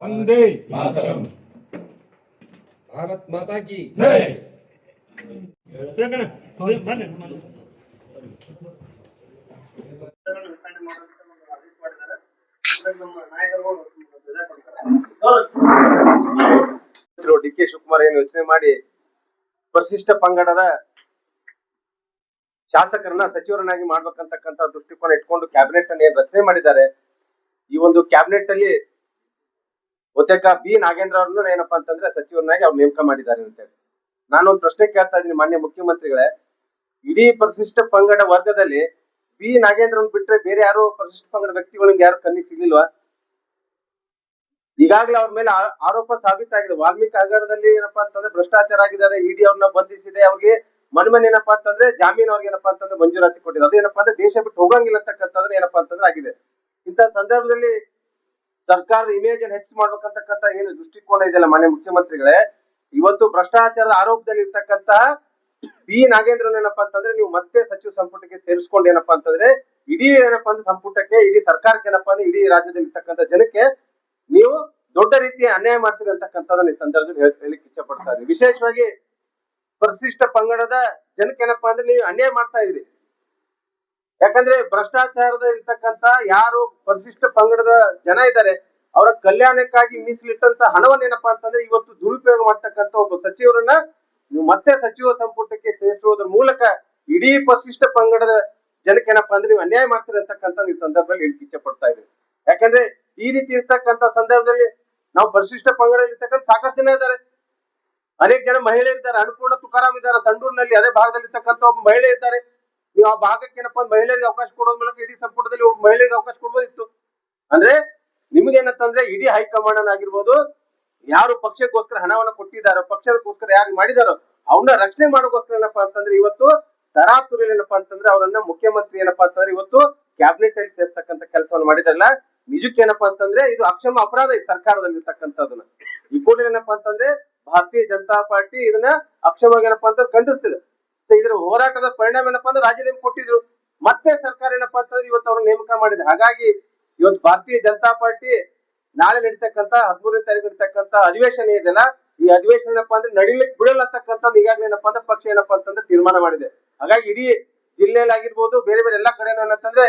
वंदे मातरम। भारत माता की जय। ಡಿ.ಕೆ. ಶಿವಕುಮಾರ್ ಏನು ಯೋಚನೆ ಮಾಡಿ ಪರಿಶಿಷ್ಟ ಪಂಗಡದ ಶಾಸಕರನ್ನ ಸಚಿವರನ್ನಾಗಿ ಮಾಡ್ಬೇಕಂತಕ್ಕಂತ ದೃಷ್ಟಿಕೋನ ಇಟ್ಕೊಂಡು ಕ್ಯಾಬಿನೆಟ್ ಅನ್ನು ಏನ್ ರಚನೆ ಮಾಡಿದ್ದಾರೆ. ಈ ಒಂದು ಕ್ಯಾಬಿನೆಟ್ ಅಲ್ಲಿ ಬಹುತೇಕ ಬಿ ನಾಗೇಂದ್ರ ಅವ್ರನ್ನ ಏನಪ್ಪಾ ಅಂತಂದ್ರೆ ಸಚಿವರನ್ನಾಗಿ ಅವ್ರು ನೇಮಕ ಮಾಡಿದ್ದಾರೆ ಅಂತ ಹೇಳಿ ನಾನೊಂದು ಪ್ರಶ್ನೆ ಕೇಳ್ತಾ ಇದ್ದೀನಿ ಮಾನ್ಯ ಮುಖ್ಯಮಂತ್ರಿಗಳೇ. ಇಡೀ ಪರಿಶಿಷ್ಟ ಪಂಗಡ ವರ್ಗದಲ್ಲಿ ಬಿ ನಾಗೇಂದ್ರನ್ ಬಿಟ್ರೆ ಬೇರೆ ಯಾರು ಪರಿಶಿಷ್ಟ ಪಂಗಡ ವ್ಯಕ್ತಿಗಳಿಗೆ ಯಾರು ಕಣ್ಣಿಗೆ ಸಿಗ್ಲಿಲ್ವಾ? ಈಗಾಗಲೇ ಅವ್ರ ಮೇಲೆ ಆರೋಪ ಸಾಬೀತಾಗಿದೆ. ವಾಲ್ಮೀಕಿ ಹಗರಣದಲ್ಲಿ ಏನಪ್ಪಾ ಅಂತಂದ್ರೆ ಭ್ರಷ್ಟಾಚಾರ ಆಗಿದ್ದಾರೆ. ಇಡಿ ಅವ್ರನ್ನ ಬಂಧಿಸಿದೆ. ಅವ್ರಿಗೆ ಮನ್ಮನ್ ಏನಪ್ಪಾ ಅಂತಂದ್ರೆ ಜಾಮೀನ್ ಅವ್ರಿಗೆ ಏನಪ್ಪಾ ಅಂತಂದ್ರೆ ಮಂಜೂರಾತಿ ಕೊಟ್ಟಿದೆ. ಅದೇನಪ್ಪಾ ಅಂದ್ರೆ ದೇಶ ಬಿಟ್ಟು ಹೋಗಂಗಿಲ್ಲ ಅಂತಕ್ಕಂಥದ್ದು ಏನಪ್ಪಾ ಅಂತಂದ್ರೆ ಆಗಿದೆ. ಇಂಥ ಸಂದರ್ಭದಲ್ಲಿ ಸರ್ಕಾರದ ಇಮೇಜ್ ಅನ್ನು ಹೆಚ್ಚು ಮಾಡ್ಬೇಕಂತಕ್ಕಂಥ ಏನು ದೃಷ್ಟಿಕೋನ ಇದೆಯಲ್ಲ ಮಾನ್ಯ ಮುಖ್ಯಮಂತ್ರಿಗಳೇ, ಇವತ್ತು ಭ್ರಷ್ಟಾಚಾರದ ಆರೋಪದಲ್ಲಿ ಇರ್ತಕ್ಕಂತ ಬಿ ನಾಗೇಂದ್ರನ್ ಏನಪ್ಪಾ ಅಂತಂದ್ರೆ ನೀವು ಮತ್ತೆ ಸಚಿವ ಸಂಪುಟಕ್ಕೆ ಸೇರಿಸ್ಕೊಂಡು ಏನಪ್ಪಾ ಅಂತಂದ್ರೆ ಇಡೀ ಏನಪ್ಪಾ ಅಂದ್ರೆ ಸಂಪುಟಕ್ಕೆ ಇಡೀ ಸರ್ಕಾರಕ್ಕೆ ಏನಪ್ಪಾ ಅಂದ್ರೆ ಇಡೀ ರಾಜ್ಯದಲ್ಲಿ ಇರ್ತಕ್ಕಂಥ ಜನಕ್ಕೆ ನೀವು ದೊಡ್ಡ ರೀತಿಯ ಅನ್ಯಾಯ ಮಾಡ್ತೀರಿ ಅಂತಕ್ಕಂಥದ್ದನ್ನ ಈ ಸಂದರ್ಭದಲ್ಲಿ ಹೇಳಿಕ್ಕೆ ಇಚ್ಛೆ ಪಡ್ತಾ ಇದ್ದೀವಿ. ವಿಶೇಷವಾಗಿ ಪರಿಶಿಷ್ಟ ಪಂಗಡದ ಜನಕ್ಕೆ ಏನಪ್ಪಾ ಅಂದ್ರೆ ನೀವು ಅನ್ಯಾಯ ಮಾಡ್ತಾ ಇದ್ರಿ. ಯಾಕಂದ್ರೆ ಭ್ರಷ್ಟಾಚಾರದ ಇರ್ತಕ್ಕಂತ ಯಾರು ಪರಿಶಿಷ್ಟ ಪಂಗಡದ ಜನ ಇದ್ದಾರೆ ಅವರ ಕಲ್ಯಾಣಕ್ಕಾಗಿ ಮೀಸಲಿಟ್ಟಂತ ಹಣವನ್ನ ಏನಪ್ಪಾ ಅಂತಂದ್ರೆ ಇವತ್ತು ದುರುಪಯೋಗ ಮಾಡ್ತಕ್ಕಂಥ ಒಬ್ಬ ಸಚಿವರನ್ನ ನೀವು ಮತ್ತೆ ಸಚಿವ ಸಂಪುಟಕ್ಕೆ ಸೇರಿಸುವುದರ ಮೂಲಕ ಇಡೀ ಪರಿಶಿಷ್ಟ ಪಂಗಡದ ಜನಕ್ಕೆ ಏನಪ್ಪಾ ಅಂದ್ರೆ ನೀವು ಅನ್ಯಾಯ ಮಾಡ್ತೀರಿ ಅಂತಕ್ಕಂಥ ಈ ಸಂದರ್ಭದಲ್ಲಿ ಹೇಳಿಕ್ಕೆ ಇಚ್ಛೆ ಪಡ್ತಾ ಇದ್ದೀವಿ. ಯಾಕಂದ್ರೆ ಈ ರೀತಿ ಇರ್ತಕ್ಕಂಥ ಸಂದರ್ಭದಲ್ಲಿ ನಾವು ಪರಿಶಿಷ್ಟ ಪಂಗಡದಲ್ಲಿ ಇರ್ತಕ್ಕಂಥ ಸಾಕಷ್ಟು ಜನ ಇದ್ದಾರೆ. ಅನೇಕ ಜನ ಮಹಿಳೆ ಇದ್ದಾರೆ. ಅನ್ನಪೂರ್ಣ ತುಕಾರಾಮ್ ಇದ್ದಾರೆ ಸಂಡೂರಿನಲ್ಲಿ, ಅದೇ ಭಾಗದಲ್ಲಿ ಇರ್ತಕ್ಕಂಥ ಒಬ್ಬ ಮಹಿಳೆ ಇದ್ದಾರೆ. ನೀವು ಆ ಭಾಗಕ್ಕೆ ಏನಪ್ಪಾ ಮಹಿಳೆಯರಿಗೆ ಅವಕಾಶ ಕೊಡೋದ್ ಮೂಲಕ ಇಡೀ ಸಂಪುಟದಲ್ಲಿ ಒಬ್ಬ ಮಹಿಳೆಗೆ ಅವಕಾಶ ಕೊಡ್ಬೋದಿತ್ತು. ಅಂದ್ರೆ ನಿಮ್ಗೆ ಏನಂತಂದ್ರೆ ಇಡೀ ಹೈಕಮಾಂಡ್ ಆಗಿರ್ಬೋದು, ಯಾರು ಪಕ್ಷಕ್ಕೋಸ್ಕರ ಹಣವನ್ನ ಕೊಟ್ಟಿದ್ದಾರೋ, ಪಕ್ಷಕ್ಕೋಸ್ಕರ ಯಾರು ಮಾಡಿದಾರೋ ಅವನ್ನ ರಕ್ಷಣೆ ಮಾಡೋಕೋಸ್ಕರ ಏನಪ್ಪಾ ಅಂತಂದ್ರೆ ಇವತ್ತು ತರಾತುರಿಯಲ್ಲಿ ಏನಪ್ಪಾ ಅಂತಂದ್ರೆ ಅವರನ್ನ ಮುಖ್ಯಮಂತ್ರಿ ಏನಪ್ಪಾ ಅಂತಂದ್ರೆ ಇವತ್ತು ಕ್ಯಾಬಿನೆಟ್ ಅಲ್ಲಿ ಸೇರ್ತಕ್ಕಂಥ ಕೆಲಸವನ್ನು ಮಾಡಿದಾರಲ್ಲ, ನಿಜಕ್ಕೆ ಏನಪ್ಪಾ ಅಂತಂದ್ರೆ ಇದು ಅಕ್ಷಮ ಅಪರಾಧ ಈ ಸರ್ಕಾರದಲ್ಲಿ ಇರ್ತಕ್ಕಂಥದನ್ನ. ಈ ಕೂಡಲೇ ಏನಪ್ಪಾ ಅಂತಂದ್ರೆ ಭಾರತೀಯ ಜನತಾ ಪಾರ್ಟಿ ಇದನ್ನ ಅಕ್ಷಮವಾಗಿ ಏನಪ್ಪಾ ಅಂತ ಖಂಡಿಸ್ತಿದೆ. ಇದರ ಹೋರಾಟದ ಪರಿಣಾಮ ಏನಪ್ಪಾ ಅಂದ್ರೆ ರಾಜೀನಾಮೆ ಕೊಟ್ಟಿದ್ರು. ಮತ್ತೆ ಸರ್ಕಾರ ಏನಪ್ಪಾ ಅಂತಂದ್ರೆ ಇವತ್ತು ಅವ್ರನ್ನ ನೇಮಕ ಮಾಡಿದೆ. ಹಾಗಾಗಿ ಇವತ್ತು ಭಾರತೀಯ ಜನತಾ ಪಾರ್ಟಿ ನಾಳೆ ನಡೀತಕ್ಕಂತ 13ನೇ ತಾರೀಕು ನಡೀತಕ್ಕಂತ ಅಧಿವೇಶನ ಇದೆಯಲ್ಲ, ಈ ಅಧಿವೇಶನ ಏನಪ್ಪಾ ಅಂದ್ರೆ ನಡಿಲಿಕ್ಕೆ ಬಿಡಲ್ಲ ಅಂತಕ್ಕಂಥದ್ದು ಈಗಾಗಲೇ ಏನಪ್ಪಾ ಅಂದ್ರೆ ಪಕ್ಷ ಏನಪ್ಪಾ ಅಂತಂದ್ರೆ ತೀರ್ಮಾನ ಮಾಡಿದೆ. ಹಾಗಾಗಿ ಇಡೀ ಜಿಲ್ಲೆಯಲ್ಲಿ ಆಗಿರ್ಬೋದು, ಬೇರೆ ಬೇರೆ ಎಲ್ಲಾ ಕಡೆ ಏನಂತಂದ್ರೆ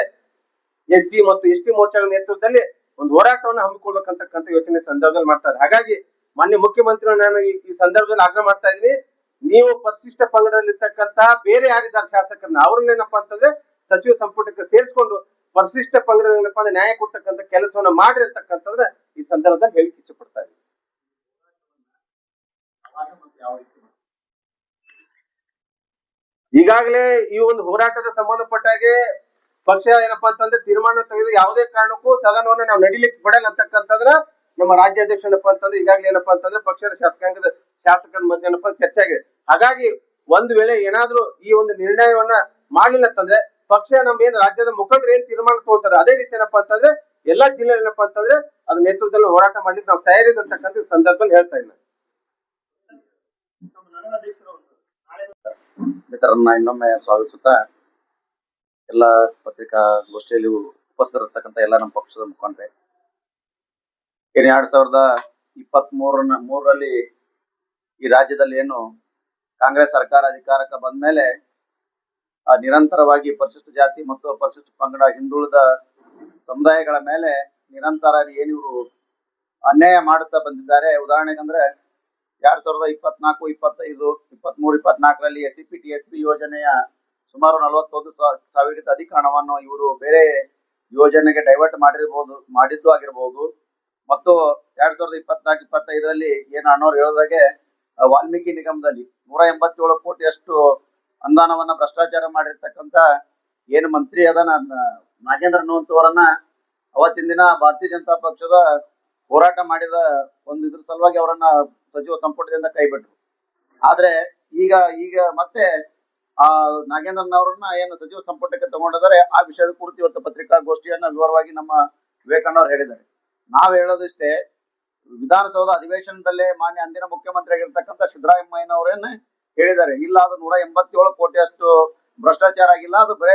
ಎಸ್ಸಿ ಮತ್ತು ಎಸ್ಟಿ ಮೋರ್ಚಾಗಳ ನೇತೃತ್ವದಲ್ಲಿ ಒಂದು ಹೋರಾಟವನ್ನು ಹಮ್ಮಿಕೊಳ್ಬೇಕಂತಕ್ಕಂಥ ಯೋಚನೆ ಸಂದರ್ಭದಲ್ಲಿ ಮಾಡ್ತಾರೆ. ಹಾಗಾಗಿ ಮಾನ್ಯ ಮುಖ್ಯಮಂತ್ರಿಗಳು ನಾನು ಈ ಸಂದರ್ಭದಲ್ಲಿ ಆಗ್ರಹ ಮಾಡ್ತಾ ಇದ್ದೀನಿ, ನೀವು ಪರಿಶಿಷ್ಟ ಪಂಗಡದಲ್ಲಿ ಇರ್ತಕ್ಕಂತ ಬೇರೆ ಯಾರಿದ್ದಾರೆ ಶಾಸಕರನ್ನ ಅವ್ರನ್ನೇನಪ್ಪಾ ಅಂತಂದ್ರೆ ಸಚಿವ ಸಂಪುಟಕ್ಕೆ ಸೇರಿಸ್ಕೊಂಡು ಪರಿಶಿಷ್ಟ ಪಂಗಡ ಏನಪ್ಪಾ ಅಂದ್ರೆ ನ್ಯಾಯ ಕೊಡ್ತಕ್ಕಂಥ ಕೆಲಸವನ್ನ ಮಾಡ್ರಿ ಅಂತಕ್ಕಂಥದ್ರೆ ಈ ಸಂದರ್ಭದಲ್ಲಿ ಹೇಳಿಕ್ಕೆ ಇಚ್ಛೆ ಪಡ್ತಾ ಇದ್ದೀನಿ. ಈಗಾಗಲೇ ಈ ಒಂದು ಹೋರಾಟದ ಸಂಬಂಧಪಟ್ಟಾಗೆ ಪಕ್ಷ ಏನಪ್ಪಾ ಅಂತಂದ್ರೆ ತೀರ್ಮಾನ ತೆಗೆದು ಯಾವುದೇ ಕಾರಣಕ್ಕೂ ಸದನವನ್ನ ನಾವು ನಡಿಲಿಕ್ಕೆ ಬಿಡಲ್ಲ ಅಂತಕ್ಕಂಥದ್ರ ನಮ್ಮ ರಾಜ್ಯಾಧ್ಯಕ್ಷ ಏನಪ್ಪಾ ಅಂತಂದ್ರೆ ಈಗಾಗಲೇ ಏನಪ್ಪಾ ಅಂತಂದ್ರೆ ಪಕ್ಷದ ಶಾಸಕರ ಮಧ್ಯೆ ಏನಪ್ಪಾ ಚರ್ಚೆ ಆಗಿದೆ. ಹಾಗಾಗಿ ಒಂದು ವೇಳೆ ಏನಾದ್ರೂ ಈ ಒಂದು ನಿರ್ಣಯವನ್ನ ಮಾಡ್ಲಿಲ್ಲ ಅಂತಂದ್ರೆ ಪಕ್ಷ ನಮ್ಮ ಏನ್ ರಾಜ್ಯದ ಮುಖಂಡರು ಏನ್ ತೀರ್ಮಾನ ತಗೊಳ್ತಾರೆ ಅದೇ ರೀತಿ ಏನಪ್ಪಾ ಅಂತಂದ್ರೆ ಎಲ್ಲಾ ಜಿಲ್ಲೆ ಏನಪ್ಪಾ ಅಂತಂದ್ರೆ ಅದ್ರ ನೇತೃತ್ವದಲ್ಲಿ ಹೋರಾಟ ಮಾಡ್ಲಿಕ್ಕೆ ನಾವು ತಯಾರಿ ಅಂತಕ್ಕಂಥ ಸಂದರ್ಭದಲ್ಲಿ ಹೇಳ್ತಾ ಇದ್ದೀನಿ. ಮಿತ್ರರನ್ನ ಇನ್ನೊಮ್ಮೆ ಸ್ವಾಗತಿಸುತ್ತಾ ಎಲ್ಲ ಪತ್ರಿಕಾಗೋಷ್ಠಿಯಲ್ಲಿ ಉಪಸ್ಥಿತರಿರ್ತಕ್ಕಂಥ ಎಲ್ಲ ನಮ್ಮ ಪಕ್ಷದ ಮುಖಂಡರೆ, ಏನು 2023ರಲ್ಲಿ ಈ ರಾಜ್ಯದಲ್ಲಿ ಏನು ಕಾಂಗ್ರೆಸ್ ಸರ್ಕಾರ ಅಧಿಕಾರಕ್ಕೆ ಬಂದ ಮೇಲೆ ನಿರಂತರವಾಗಿ ಪರಿಶಿಷ್ಟ ಜಾತಿ ಮತ್ತು ಪರಿಶಿಷ್ಟ ಪಂಗಡ ಹಿಂದುಳಿದ ಸಮುದಾಯಗಳ ಮೇಲೆ ನಿರಂತರ ಏನಿವರು ಅನ್ಯಾಯ ಮಾಡುತ್ತಾ ಬಂದಿದ್ದಾರೆ. ಉದಾಹರಣೆಗಂದ್ರೆ 2024, 25, 23, 24ರಲ್ಲಿ SCP TSP ಯೋಜನೆಯ ಸುಮಾರು 41,000 ಅಧಿಕ ಹಣವನ್ನು ಇವರು ಬೇರೆ ಯೋಜನೆಗೆ ಡೈವರ್ಟ್ ಮಾಡಿದ್ದು ಆಗಿರ್ಬೋದು. ಮತ್ತು 2024, 25ರಲ್ಲಿ ಏನು ಅಣ್ಣವ್ರು ಹೇಳೋದಾಗೆ ವಾಲ್ಮೀಕಿ ನಿಗಮದಲ್ಲಿ 187 ಕೋಟಿಯಷ್ಟು ಅನುದಾನವನ್ನ ಭ್ರಷ್ಟಾಚಾರ ಮಾಡಿರ್ತಕ್ಕಂಥ ಏನು ಮಂತ್ರಿ ಅದ ನಾಗೇಂದ್ರ ಅನ್ನುವಂಥವರನ್ನ ಅವತ್ತಿನ ದಿನ ಭಾರತೀಯ ಜನತಾ ಪಕ್ಷದ ಹೋರಾಟ ಮಾಡಿದ ಒಂದು ಇದ್ರ ಸಲುವಾಗಿ ಅವರನ್ನ ಸಚಿವ ಸಂಪುಟದಿಂದ ಕೈಬಿಟ್ರು. ಆದ್ರೆ ಈಗ ಮತ್ತೆ ನಾಗೇಂದ್ರನ್ ಅವರನ್ನ ಏನು ಸಚಿವ ಸಂಪುಟಕ್ಕೆ ತಗೊಂಡಿದ್ದಾರೆ. ಆ ವಿಷಯದ ಕುರಿತು ಇವತ್ತು ಪತ್ರಿಕಾಗೋಷ್ಠಿಯನ್ನ ವಿವರವಾಗಿ ನಮ್ಮ ವಿವೇಕಾನಂದ ಅವರು ಹೇಳಿದ್ದಾರೆ. ನಾವ್ ಹೇಳೋದಿಷ್ಟೇ, ವಿಧಾನಸೌಧ ಅಧಿವೇಶನದಲ್ಲೇ ಮಾನ್ಯ ಅಂದಿನ ಮುಖ್ಯಮಂತ್ರಿ ಆಗಿರ್ತಕ್ಕಂಥ ಸಿದ್ದರಾಮಯ್ಯನವರೇನೆ ಹೇಳಿದ್ದಾರೆ, ಇಲ್ಲ ಅದು 187 ಕೋಟಿಯಷ್ಟು ಭ್ರಷ್ಟಾಚಾರ ಆಗಿಲ್ಲ, ಅದು ಬರೇ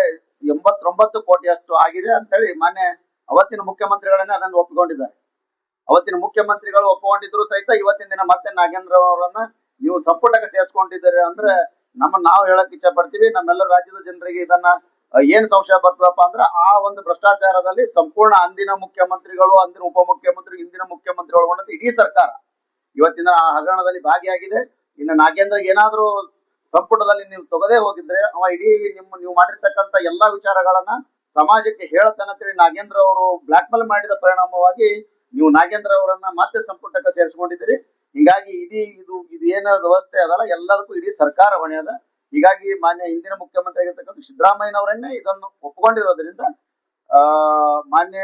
89 ಕೋಟಿಯಷ್ಟು ಆಗಿದೆ ಅಂತ ಹೇಳಿ ಮಾನ್ಯ ಅವತ್ತಿನ ಮುಖ್ಯಮಂತ್ರಿಗಳನ್ನೇ ಅದನ್ನು ಒಪ್ಪಿಕೊಂಡಿದ್ದಾರೆ. ಅವತ್ತಿನ ಮುಖ್ಯಮಂತ್ರಿಗಳು ಒಪ್ಪಿಕೊಂಡಿದ್ರು ಸಹಿತ ಇವತ್ತಿನ ದಿನ ಮತ್ತೆ ನಾಗೇಂದ್ರ ಅವರನ್ನ ನೀವು ಸಂಪುಟಕ್ಕೆ ಸೇರಿಸ್ಕೊಂಡಿದ್ದೀರಿ ಅಂದ್ರೆ ನಾವು ಹೇಳಕ್ ಇಚ್ಛೆ ಪಡ್ತೀವಿ. ನಮ್ಮೆಲ್ಲ ರಾಜ್ಯದ ಜನರಿಗೆ ಇದನ್ನ ಏನ್ ಸಂಶಯ ಬರ್ತದಪ್ಪ ಅಂದ್ರೆ ಆ ಒಂದು ಭ್ರಷ್ಟಾಚಾರದಲ್ಲಿ ಸಂಪೂರ್ಣ ಅಂದಿನ ಮುಖ್ಯಮಂತ್ರಿಗಳು, ಅಂದಿನ ಉಪಮುಖ್ಯಮಂತ್ರಿ, ಇಂದಿನ ಮುಖ್ಯಮಂತ್ರಿ ಒಳಗೊಂಡಂತೆ ಇಡೀ ಸರ್ಕಾರ ಇವತ್ತಿನ ಆ ಹಗರಣದಲ್ಲಿ ಭಾಗಿಯಾಗಿದೆ. ಇನ್ನು ನಾಗೇಂದ್ರಗೆ ಏನಾದ್ರೂ ಸಂಪುಟದಲ್ಲಿ ನೀವು ತೊಗದೇ ಹೋಗಿದ್ರೆ ಅವ ಇಡೀ ನೀವು ಮಾಡಿರ್ತಕ್ಕಂಥ ಎಲ್ಲಾ ವಿಚಾರಗಳನ್ನ ಸಮಾಜಕ್ಕೆ ಹೇಳತ್ತಂತೇಳಿ ನಾಗೇಂದ್ರ ಅವರು ಬ್ಲಾಕ್ ಮೇಲ್ ಮಾಡಿದ ಪರಿಣಾಮವಾಗಿ ನೀವು ನಾಗೇಂದ್ರ ಅವರನ್ನ ಮತ್ತೆ ಸಂಪುಟಕ್ಕೆ ಸೇರಿಸ್ಕೊಂಡಿದ್ದೀರಿ. ಹೀಗಾಗಿ ಇದು ಏನ ವ್ಯವಸ್ಥೆ ಅದಲ್ಲ ಎಲ್ಲದಕ್ಕೂ ಇಡೀ ಸರ್ಕಾರ ಹೊಣೆ ಅದ. ಹೀಗಾಗಿ ಮಾನ್ಯ ಹಿಂದಿನ ಮುಖ್ಯಮಂತ್ರಿ ಆಗಿರ್ತಕ್ಕಂಥ ಸಿದ್ದರಾಮಯ್ಯನವರನ್ನೇ ಇದನ್ನು ಒಪ್ಪಿಕೊಂಡಿರೋದ್ರಿಂದ ಮಾನ್ಯ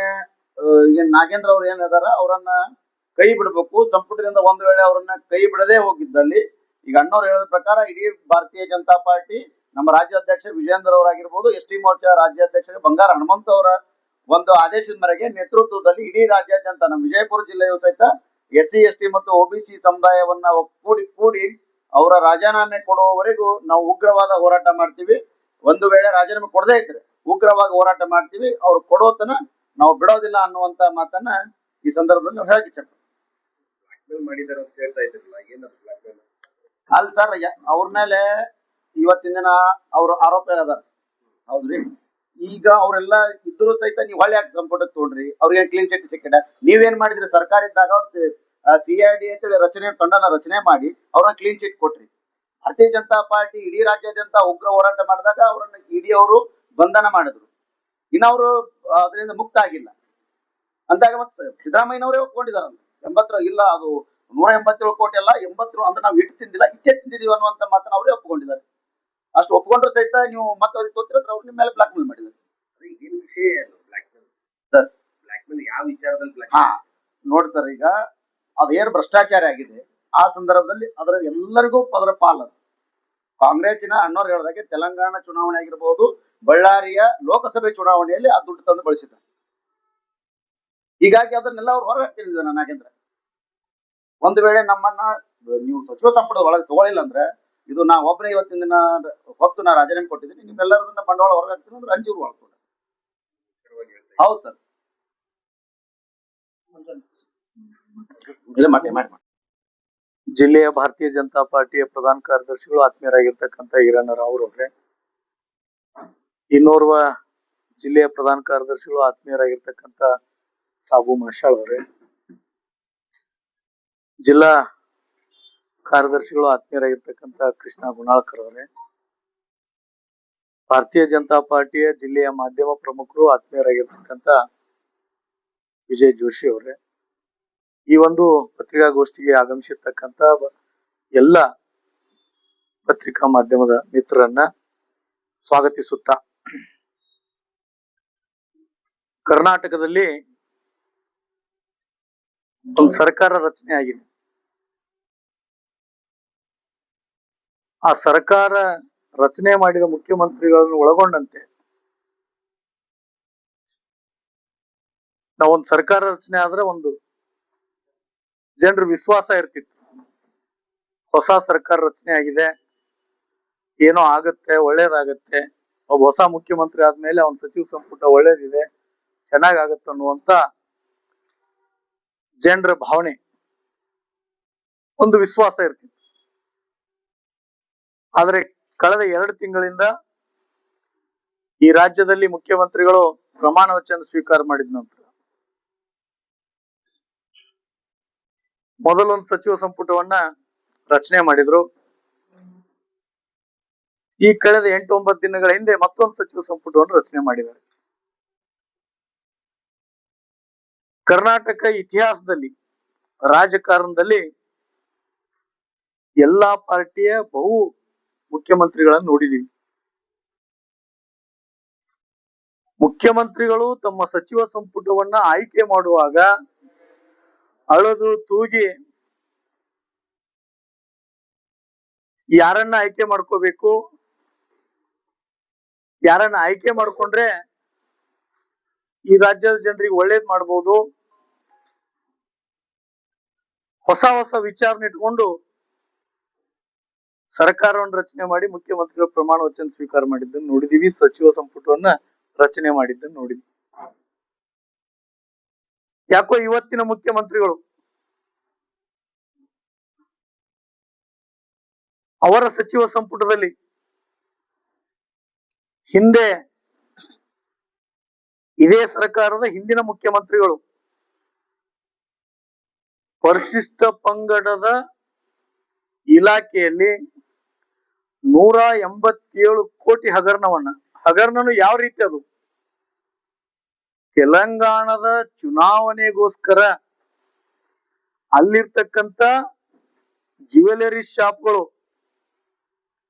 ನಾಗೇಂದ್ರ ಅವ್ರು ಏನಿದಾರ ಅವರನ್ನ ಕೈ ಬಿಡಬೇಕು. ಸಂಪುಟದಿಂದ ಒಂದು ವೇಳೆ ಅವರನ್ನ ಕೈ ಬಿಡದೇ ಹೋಗಿದ್ದಲ್ಲಿ ಈಗ ಅಣ್ಣವ್ರು ಹೇಳಿದ ಪ್ರಕಾರ ಇಡೀ ಭಾರತೀಯ ಜನತಾ ಪಾರ್ಟಿ ನಮ್ಮ ರಾಜ್ಯಾಧ್ಯಕ್ಷ ವಿಜೇಂದ್ರ ಅವರಾಗಿರ್ಬೋದು, ಎಸ್ ಟಿ ಮೋರ್ಚಾ ರಾಜ್ಯಾಧ್ಯಕ್ಷ ಬಂಗಾರ ಹನುಮಂತ ಅವರ ಒಂದು ಆದೇಶದ ಮೇರೆಗೆ ನೇತೃತ್ವದಲ್ಲಿ ಇಡೀ ರಾಜ್ಯಾದ್ಯಂತ ನಮ್ಮ ವಿಜಯಪುರ ಜಿಲ್ಲೆಯು ಸಹಿತ SC ST ಮತ್ತು OBC ಸಮುದಾಯವನ್ನ ಕೂಡಿ ಅವರ ರಾಜೀನಾಮೆ ಕೊಡುವವರೆಗೂ ನಾವು ಉಗ್ರವಾದ ಹೋರಾಟ ಮಾಡ್ತೀವಿ. ಒಂದು ವೇಳೆ ರಾಜೀನಾಮೆ ಕೊಡದೇ ಇದ್ರೆ ಉಗ್ರವಾಗಿ ಹೋರಾಟ ಮಾಡ್ತೀವಿ. ಅವ್ರು ಕೊಡೋತನ ನಾವು ಬಿಡೋದಿಲ್ಲ ಅನ್ನುವಂತ ಮಾತನ್ನ ಈ ಸಂದರ್ಭದಲ್ಲಿ ನಾವು ಹೇಳಕ್ ಇಚ್ಛೆ ಮಾಡಿದ್ದಾರೆ ಅಂತ ಹೇಳ್ತಾ ಇದ್ರಲ್ಲ, ಏನದು ಬ್ಲಾಕ್ ಮೇಲ್? ಅಲ್ಲ ಸರ್, ಅವ್ರ ಮೇಲೆ ಇವತ್ತಿನ ದಿನ ಅವ್ರ ಆರೋಪ ಅದಾರ, ಹೌದ್ರಿ. ಈಗ ಅವರೆಲ್ಲ ಇದ್ರು ಸಹಿತ ನೀವು ಹೊಳ್ಳಿ ಯಾಕೆ ಸಂಪುಟಕ್ಕೆ ತಗೊಂಡ್ರಿ? ಅವ್ರಿಗೆ ಕ್ಲೀನ್ ಚಿಟ್ ಸಿಕ್ಕಿದೆ. ನೀವೇನ್ ಮಾಡಿದ್ರಿ? ಸರ್ಕಾರ ಇದ್ದಾಗ CID ಅಂತೇಳಿ ತಂಡನ ರಚನೆ ಮಾಡಿ ಅವ್ರನ್ನ ಕ್ಲೀನ್ ಚಿಟ್ ಕೊಟ್ರಿ. ಭಾರತೀಯ ಜನತಾ ಪಾರ್ಟಿ ಇಡೀ ರಾಜ್ಯಾದ್ಯಂತ ಉಗ್ರ ಹೋರಾಟ ಮಾಡಿದಾಗ ಅವರನ್ನ ED ಅವರು ಬಂಧನ ಮಾಡಿದ್ರು. ಇನ್ನು ಅವರು ಅದರಿಂದ ಮುಕ್ತ ಆಗಿಲ್ಲ ಅಂದಾಗ ಮತ್ತೆ ಸಿದ್ದರಾಮಯ್ಯನವರೇ ಒಪ್ಕೊಂಡಿದಾರಲ್ಲ 80 ಇಲ್ಲ ಅದು 187 ಕೋಟಿ ಅಲ್ಲ 80 ಅಂದ್ರೆ ನಾವು ಇಟ್ಟು ತಿಂದಿಲ್ಲ ಇಷ್ಟೇ ತಿಂದಿದೀವಿ ಅನ್ನುವಂತ ಮಾತನ್ನ ಅವರೇ ಒಪ್ಕೊಂಡಿದ್ದಾರೆ. ಅಷ್ಟು ಒಪ್ಕೊಂಡ್ರು ಸಹಿತ ನೀವು ಮತ್ತೆ ಅವ್ರಿಗೆ ತೊತ್ತಿರ ಅವ್ರ ನಿಮ್ಮ ಮೇಲೆ ಬ್ಲಾಕ್ ಮೇಲ್ ಮಾಡಿದ್ದಾರೆ. ಏನ್ ವಿಷಯ black mail? Sir black mail ಯಾವ ವಿಚಾರದಲ್ಲಿ ಬ್ಲಾಕ್? ನೋಡ್ತಾರೆ, ಈಗ ಅದೇನು ಭ್ರಷ್ಟಾಚಾರ ಆಗಿದೆ ಆ ಸಂದರ್ಭದಲ್ಲಿ ಅದರ ಎಲ್ಲರಿಗೂ ಅದರ ಪಾಲು. ಕಾಂಗ್ರೆಸ್ಸಿನ ಅಣ್ಣವ್ರು ಹೇಳಿದಾಗೆ ತೆಲಂಗಾಣ ಚುನಾವಣೆ ಆಗಿರ್ಬೋದು, ಬಳ್ಳಾರಿಯ ಲೋಕಸಭೆ ಚುನಾವಣೆಯಲ್ಲಿ ಆ ದುಡ್ಡು ತಂದು ಬಳಸಿದ್ದಾರೆ. ಹೀಗಾಗಿ ಅದನ್ನೆಲ್ಲ ಅವ್ರು ಹೊರಗೆ ಹಾಕ್ತಿದ್ದಾರೆ. ನಾಗೇಂದ್ರ ಒಂದು ವೇಳೆ ನಮ್ಮನ್ನ ನೀವು ಸಚಿವ ಸಂಪುಟದ ಒಳಗೆ ತಗೊಳ್ಳಿಲ್ಲ ಅಂದ್ರೆ ಇದು ನಾ ಒಬ್ಬನೇ ಇವತ್ತಿನ ದಿನ ಹೊತ್ತು ನಾ ರಾಜೀನಾಮೆ ಕೊಟ್ಟಿದ್ದೀನಿ, ನಿಮ್ಮೆಲ್ಲರನ್ನ ಬಂಡವಾಳ ಹೊರಗೆ ಹಾಕ್ತೀನಿ ಅಂದ್ರೆ ಅಂಜೂರು ಒಳಕೊಂಡು. ಹೌದು ಸರ್, ಜಿಲ್ಲೆಯ ಭಾರತೀಯ ಜನತಾ ಪಾರ್ಟಿಯ ಪ್ರಧಾನ ಕಾರ್ಯದರ್ಶಿಗಳು ಆತ್ಮೀಯರಾಗಿರ್ತಕ್ಕಂಥ ಹಿರಣ್ಣರಾವ್ ಅವರೇ, ಇನ್ನೋರ್ವ ಜಿಲ್ಲೆಯ ಪ್ರಧಾನ ಕಾರ್ಯದರ್ಶಿಗಳು ಆತ್ಮೀಯರಾಗಿರ್ತಕ್ಕಂಥ ಸಾಬು ಮಶಾಳ್ ಅವರೇ, ಜಿಲ್ಲಾ ಕಾರ್ಯದರ್ಶಿಗಳು ಆತ್ಮೀಯರಾಗಿರ್ತಕ್ಕಂಥ ಕೃಷ್ಣ ಗುಣಾಳ್ಕರ್ ಅವರೇ, ಭಾರತೀಯ ಜನತಾ ಪಾರ್ಟಿಯ ಜಿಲ್ಲೆಯ ಮಾಧ್ಯಮ ಪ್ರಮುಖರು ಆತ್ಮೀಯರಾಗಿರ್ತಕ್ಕಂಥ ವಿಜಯ್ ಜೋಶಿ ಅವರೇ, ಈ ಒಂದು ಪತ್ರಿಕಾಗೋಷ್ಠಿಗೆ ಆಗಮಿಸಿರ್ತಕ್ಕಂಥ ಎಲ್ಲ ಪತ್ರಿಕಾ ಮಾಧ್ಯಮದ ಮಿತ್ರರನ್ನ ಸ್ವಾಗತಿಸುತ್ತಾ, ಕರ್ನಾಟಕದಲ್ಲಿ ಒಂದು ಸರ್ಕಾರ ರಚನೆ ಆಗಿದೆ. ಆ ಸರ್ಕಾರ ರಚನೆ ಮಾಡಿದ ಮುಖ್ಯಮಂತ್ರಿಗಳನ್ನು ಒಳಗೊಂಡಂತೆ ನಾವೊಂದು ಸರ್ಕಾರ ರಚನೆ ಆದ್ರೆ ಒಂದು ಜನರ ವಿಶ್ವಾಸ ಇರ್ತಿತ್ತು. ಹೊಸ ಸರ್ಕಾರ ರಚನೆ ಆಗಿದೆ, ಏನೋ ಆಗತ್ತೆ, ಒಳ್ಳೇದಾಗತ್ತೆ, ಒಬ್ಬ ಹೊಸ ಮುಖ್ಯಮಂತ್ರಿ ಆದ್ಮೇಲೆ ಅವನ ಸಚಿವ ಸಂಪುಟ ಒಳ್ಳೇದಿದೆ, ಚೆನ್ನಾಗಾಗತ್ತೆ ಅನ್ನುವಂತ ಜನರ ಭಾವನೆ, ಒಂದು ವಿಶ್ವಾಸ ಇರ್ತಿತ್ತು. ಆದ್ರೆ ಕಳೆದ 2 ತಿಂಗಳಿಂದ ಈ ರಾಜ್ಯದಲ್ಲಿ ಮುಖ್ಯಮಂತ್ರಿಗಳು ಪ್ರಮಾಣ ವಚನ ಸ್ವೀಕಾರ ಮಾಡಿದ ನಂತರ ಮೊದಲೊಂದು ಸಚಿವ ಸಂಪುಟವನ್ನ ರಚನೆ ಮಾಡಿದ್ರು. ಈ ಕಳೆದ 8-9 ದಿನಗಳ ಹಿಂದೆ ಮತ್ತೊಂದು ಸಚಿವ ಸಂಪುಟವನ್ನು ರಚನೆ ಮಾಡಿದ್ದಾರೆ. ಕರ್ನಾಟಕ ಇತಿಹಾಸದಲ್ಲಿ ರಾಜಕಾರಣದಲ್ಲಿ ಎಲ್ಲಾ ಪಾರ್ಟಿಯ ಬಹು ಮುಖ್ಯಮಂತ್ರಿಗಳನ್ನು ನೋಡಿದೀವಿ. ಮುಖ್ಯಮಂತ್ರಿಗಳು ತಮ್ಮ ಸಚಿವ ಸಂಪುಟವನ್ನ ಆಯ್ಕೆ ಮಾಡುವಾಗ ಅಳದು ತೂಗಿ ಯಾರನ್ನ ಆಯ್ಕೆ ಮಾಡ್ಕೋಬೇಕು, ಯಾರನ್ನ ಆಯ್ಕೆ ಮಾಡ್ಕೊಂಡ್ರೆ ಈ ರಾಜ್ಯದ ಜನರಿಗೆ ಒಳ್ಳೇದ್ ಮಾಡ್ಬೋದು, ಹೊಸ ಹೊಸ ವಿಚಾರನ ಇಟ್ಕೊಂಡು ಸರ್ಕಾರವನ್ನು ರಚನೆ ಮಾಡಿ ಮುಖ್ಯಮಂತ್ರಿಗಳ ಪ್ರಮಾಣ ವಚನ ಸ್ವೀಕಾರ ಮಾಡಿದ್ದನ್ನು ನೋಡಿದೀವಿ. ಸಚಿವ ಸಂಪುಟವನ್ನ ರಚನೆ ಮಾಡಿದ್ದನ್ನು ನೋಡಿದ್ವಿ. ಯಾಕೋ ಇವತ್ತಿನ ಮುಖ್ಯಮಂತ್ರಿಗಳು ಅವರ ಸಚಿವ ಸಂಪುಟದಲ್ಲಿ ಹಿಂದೆ ಇದೇ ಸರ್ಕಾರದ ಹಿಂದಿನ ಮುಖ್ಯಮಂತ್ರಿಗಳು ಪರಿಶಿಷ್ಟ ಪಂಗಡದ ಇಲಾಖೆಯಲ್ಲಿ 187 ಕೋಟಿ ಹಗರಣನು ಯಾವ ರೀತಿ ಅದು ತೆಲಂಗಾಣದ ಚುನಾವಣೆಗೋಸ್ಕರ ಅಲ್ಲಿರ್ತಕ್ಕಂಥ ಜ್ಯುವೆಲರಿ ಶಾಪ್ಗಳು,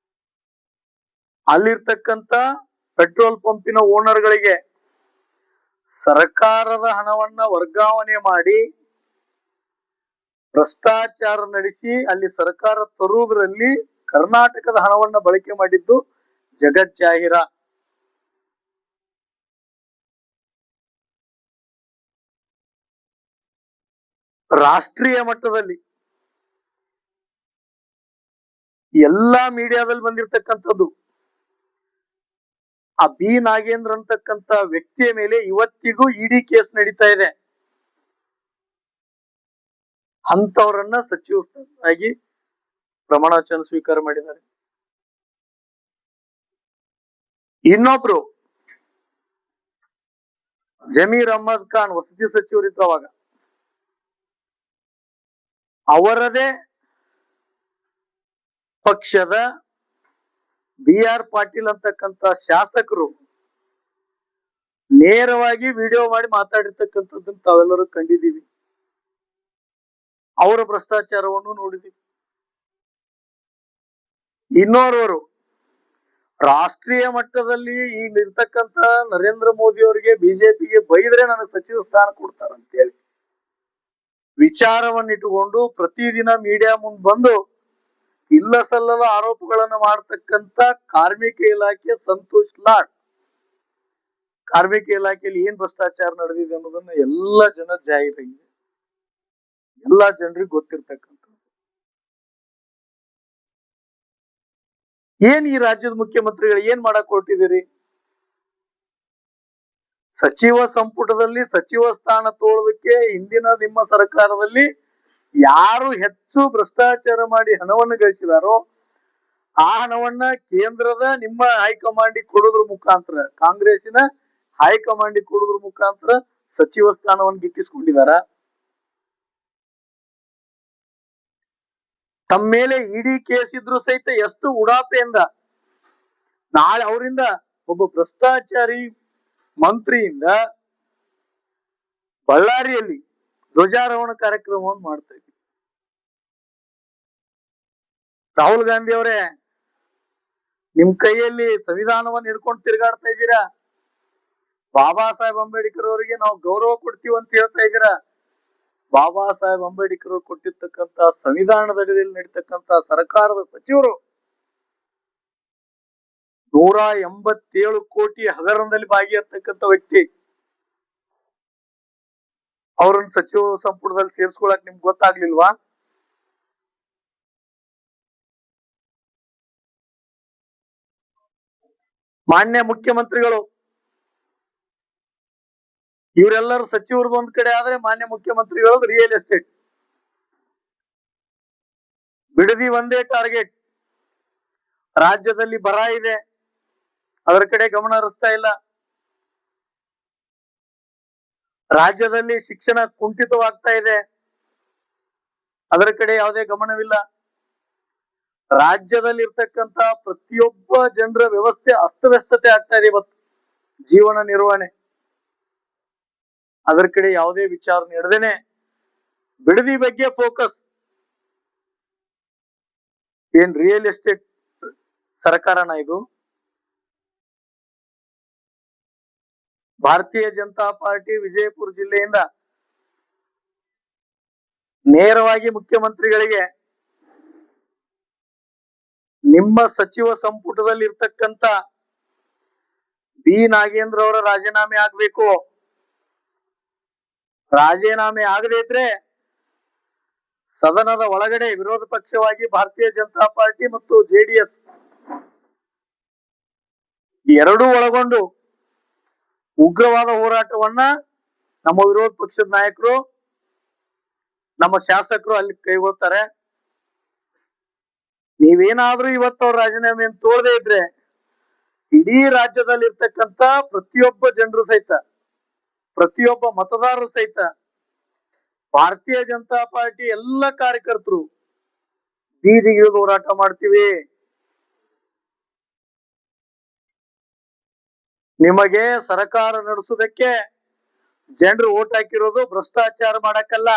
ಅಲ್ಲಿರ್ತಕ್ಕಂಥ ಪೆಟ್ರೋಲ್ ಪಂಪಿನ ಓನರ್ಗಳಿಗೆ ಸರ್ಕಾರದ ಹಣವನ್ನ ವರ್ಗಾವಣೆ ಮಾಡಿ ಭ್ರಷ್ಟಾಚಾರ ನಡೆಸಿ ಅಲ್ಲಿ ಸರ್ಕಾರ ತರುವುದರಲ್ಲಿ ಕರ್ನಾಟಕದ ಹಣವನ್ನ ಬಳಕೆ ಮಾಡಿದ್ದು ಜಗಜ್ಜಾಹಿರ. ರಾಷ್ಟ್ರೀಯ ಮಟ್ಟದಲ್ಲಿ ಎಲ್ಲಾ ಮೀಡಿಯಾದಲ್ಲಿ ಬಂದಿರತಕ್ಕಂಥದ್ದು ಆ ಬಿ ನಾಗೇಂದ್ರ ಅಂತಕ್ಕಂಥ ವ್ಯಕ್ತಿಯ ಮೇಲೆ ಇವತ್ತಿಗೂ ಇಡಿ ಕೇಸ್ ನಡೀತಾ ಇದೆ. ಅಂತವರನ್ನ ಸಚಿವ ಸ್ಥಾನವಾಗಿ ಪ್ರಮಾಣ ವಚನ ಸ್ವೀಕಾರ ಮಾಡಿದ್ದಾರೆ. ಇನ್ನೊಬ್ರು ಜಮೀರ್ ಅಹ್ಮದ್ ಖಾನ್ ವಸತಿ ಸಚಿವರಿದ್ರು ಅವಾಗ, ಅವರದೇ ಪಕ್ಷದ BR ಪಾಟೀಲ್ ಅಂತಕ್ಕಂಥ ಶಾಸಕರು ನೇರವಾಗಿ ವಿಡಿಯೋ ಮಾಡಿ ಮಾತಾಡಿರ್ತಕ್ಕಂಥದ್ದನ್ನು ತಾವೆಲ್ಲರೂ ಕಂಡಿದ್ದೀವಿ. ಅವರ ಭ್ರಷ್ಟಾಚಾರವನ್ನು ನೋಡಿದ್ದೀವಿ. ಇನ್ನೋರ್ವರು ರಾಷ್ಟ್ರೀಯ ಮಟ್ಟದಲ್ಲಿ ಈಗ ಇರ್ತಕ್ಕಂಥ ನರೇಂದ್ರ ಮೋದಿ ಅವರಿಗೆ ಬಿಜೆಪಿಗೆ ಬೈದ್ರೆ ನನಗೆ ಸಚಿವ ಸ್ಥಾನ ಕೊಡ್ತಾರಂತ ಹೇಳಿ ವಿಚಾರವನ್ನಿಟ್ಟುಕೊಂಡು ಪ್ರತಿದಿನ ಮೀಡಿಯಾ ಮುಂದೆ ಬಂದು ಇಲ್ಲ ಸಲ್ಲದ ಆರೋಪಗಳನ್ನು ಮಾಡತಕ್ಕಂತ ಕಾರ್ಮಿಕ ಇಲಾಖೆ ಸಂತೋಷ್ ಲಾಡ್, ಕಾರ್ಮಿಕ ಇಲಾಖೆಯಲ್ಲಿ ಏನ್ ಭ್ರಷ್ಟಾಚಾರ ನಡೆದಿದೆ ಅನ್ನೋದನ್ನ ಎಲ್ಲ ಜನ ಜಾಹೀರಾಗಿದೆ, ಎಲ್ಲಾ ಜನರಿಗೆ ಗೊತ್ತಿರ್ತಕ್ಕಂಥ. ಏನ್ ಈ ರಾಜ್ಯದ ಮುಖ್ಯಮಂತ್ರಿಗಳು ಏನ್ ಮಾಡಕ್ ಹೊರಟಿದ್ದೀರಿ? ಸಚಿವ ಸಂಪುಟದಲ್ಲಿ ಸಚಿವ ಸ್ಥಾನ ತೋಳೋದಕ್ಕೆ ಹಿಂದಿನ ನಿಮ್ಮ ಸರ್ಕಾರದಲ್ಲಿ ಯಾರು ಹೆಚ್ಚು ಭ್ರಷ್ಟಾಚಾರ ಮಾಡಿ ಹಣವನ್ನು ಗಳಿಸಿದಾರೋ ಆ ಹಣವನ್ನ ಕೇಂದ್ರದ ನಿಮ್ಮ ಹೈಕಮಾಂಡಿಗೆ ಕೊಡೋದ್ರ ಮುಖಾಂತರ, ಕಾಂಗ್ರೆಸ್ಸಿನ ಹೈಕಮಾಂಡಿಗೆ ಕೊಡೋದ್ರ ಮುಖಾಂತರ ಸಚಿವ ಸ್ಥಾನವನ್ನು ಗಿಟ್ಟಿಸ್ಕೊಂಡಿದಾರ. ತಮ್ಮ ಮೇಲೆ ಇಡಿ ಕೇಸ್ ಇದ್ರು ಸಹಿತ ಎಷ್ಟು ಉಡಾಪೆಯಿಂದ ನಾಳೆ ಅವರಿಂದ ಒಬ್ಬ ಭ್ರಷ್ಟಾಚಾರಿ ಮಂತ್ರಿಯಿಂದ ಬಳ್ಳಾರಿಯಲ್ಲಿ ಧ್ವಜಾರೋಹಣ ಕಾರ್ಯಕ್ರಮವನ್ನು ಮಾಡ್ತಾ ಇದ್ವಿ. ರಾಹುಲ್ ಗಾಂಧಿ ಅವರೇ, ನಿಮ್ ಕೈಯಲ್ಲಿ ಸಂವಿಧಾನವನ್ನು ಹಿಡ್ಕೊಂಡು ತಿರುಗಾಡ್ತಾ ಇದ್ದೀರಾ. ಬಾಬಾ ಸಾಹೇಬ್ ಅಂಬೇಡ್ಕರ್ ಅವರಿಗೆ ನಾವು ಗೌರವ ಕೊಡ್ತೀವಿ ಅಂತ ಹೇಳ್ತಾ ಇದ್ದೀರಾ. ಬಾಬಾ ಸಾಹೇಬ್ ಅಂಬೇಡ್ಕರ್ ಅವರು ಕೊಟ್ಟಿರ್ತಕ್ಕಂತ ಸಂವಿಧಾನದ ಅಡಿಯಲ್ಲಿ ನಡೀತಕ್ಕಂತ ಸರ್ಕಾರದ ಸಚಿವರು 187 ಕೋಟಿ ಹಗರಣದಲ್ಲಿ ಭಾಗಿಯಾಗ್ತಕ್ಕಂಥ ವ್ಯಕ್ತಿ, ಅವ್ರನ್ನ ಸಚಿವ ಸಂಪುಟದಲ್ಲಿ ಸೇರಿಸ್ಕೊಳಕ್ ನಿಮ್ಗೆ ಗೊತ್ತಾಗ್ಲಿಲ್ವಾ? ಮಾನ್ಯ ಮುಖ್ಯಮಂತ್ರಿಗಳು ಇವರೆಲ್ಲರೂ ಸಚಿವರದ್ದು ಒಂದ್ ಕಡೆ ಆದ್ರೆ ಮಾನ್ಯ ಮುಖ್ಯಮಂತ್ರಿಗಳದ್ದು ರಿಯಲ್ ಎಸ್ಟೇಟ್, ಬಿಡದಿ ಒಂದೇ ಟಾರ್ಗೆಟ್. ರಾಜ್ಯದಲ್ಲಿ ಬರ ಇದೆ, ಅದರ ಕಡೆ ಗಮನ ಹರಿಸ್ತಾ ಇಲ್ಲ. ರಾಜ್ಯದಲ್ಲಿ ಶಿಕ್ಷಣ ಕುಂಠಿತವಾಗ್ತಾ ಇದೆ, ಅದರ ಕಡೆ ಯಾವುದೇ ಗಮನವಿಲ್ಲ. ರಾಜ್ಯದಲ್ಲಿ ಇರ್ತಕ್ಕಂತ ಪ್ರತಿಯೊಬ್ಬ ಜನರ ವ್ಯವಸ್ಥೆ ಅಸ್ತವ್ಯಸ್ತತೆ ಆಗ್ತಾ ಇದೆ ಇವತ್ತು, ಜೀವನ ನಿರ್ವಹಣೆ, ಅದರ ಕಡೆ ಯಾವುದೇ ವಿಚಾರ ನೀಡದೇನೆ ಬಿಡದಿ ಬಗ್ಗೆ ಫೋಕಸ್. ಏನ್ ರಿಯಲ್ ಎಸ್ಟೇಟ್ ಸರ್ಕಾರನ ಇದು? ಭಾರತೀಯ ಜನತಾ ಪಾರ್ಟಿ ವಿಜಯಪುರ ಜಿಲ್ಲೆಯಿಂದ ನೇರವಾಗಿ ಮುಖ್ಯಮಂತ್ರಿಗಳಿಗೆ ನಿಮ್ಮ ಸಚಿವ ಸಂಪುಟದಲ್ಲಿ ಇರ್ತಕ್ಕಂತ ಬಿ ನಾಗೇಂದ್ರ ಅವರ ರಾಜೀನಾಮೆ ಆಗ್ಬೇಕು. ರಾಜೀನಾಮೆ ಆಗದೇ ಇದ್ರೆ ಸದನದ ಒಳಗಡೆ ವಿರೋಧ ಪಕ್ಷವಾಗಿ ಭಾರತೀಯ ಜನತಾ ಪಾರ್ಟಿ ಮತ್ತು JDS ಎರಡೂ ಒಳಗೊಂಡು ಉಗ್ರವಾದ ಹೋರಾಟವನ್ನ ನಮ್ಮ ವಿರೋಧ ಪಕ್ಷದ ನಾಯಕರು, ನಮ್ಮ ಶಾಸಕರು ಅಲ್ಲಿ ಕೈಗೊಳ್ತಾರೆ. ನೀವೇನಾದ್ರೂ ಇವತ್ತು ಅವ್ರ ರಾಜೀನಾಮೆಯನ್ನು ತೋಳದೇ ಇದ್ರೆ ಇಡೀ ರಾಜ್ಯದಲ್ಲಿ ಇರ್ತಕ್ಕಂತ ಪ್ರತಿಯೊಬ್ಬ ಜನರು ಸಹಿತ, ಪ್ರತಿಯೊಬ್ಬ ಮತದಾರರು ಸಹಿತ ಭಾರತೀಯ ಜನತಾ ಪಾರ್ಟಿ ಎಲ್ಲ ಕಾರ್ಯಕರ್ತರು ಬೀದಿಗಿಳಿದು ಹೋರಾಟ ಮಾಡ್ತೀವಿ. ನಿಮಗೆ ಸರ್ಕಾರ ನಡೆಸೋದಕ್ಕೆ ಜನರು ಓಟ್ ಹಾಕಿರೋದು ಭ್ರಷ್ಟಾಚಾರ ಮಾಡಕ್ಕಲ್ಲ,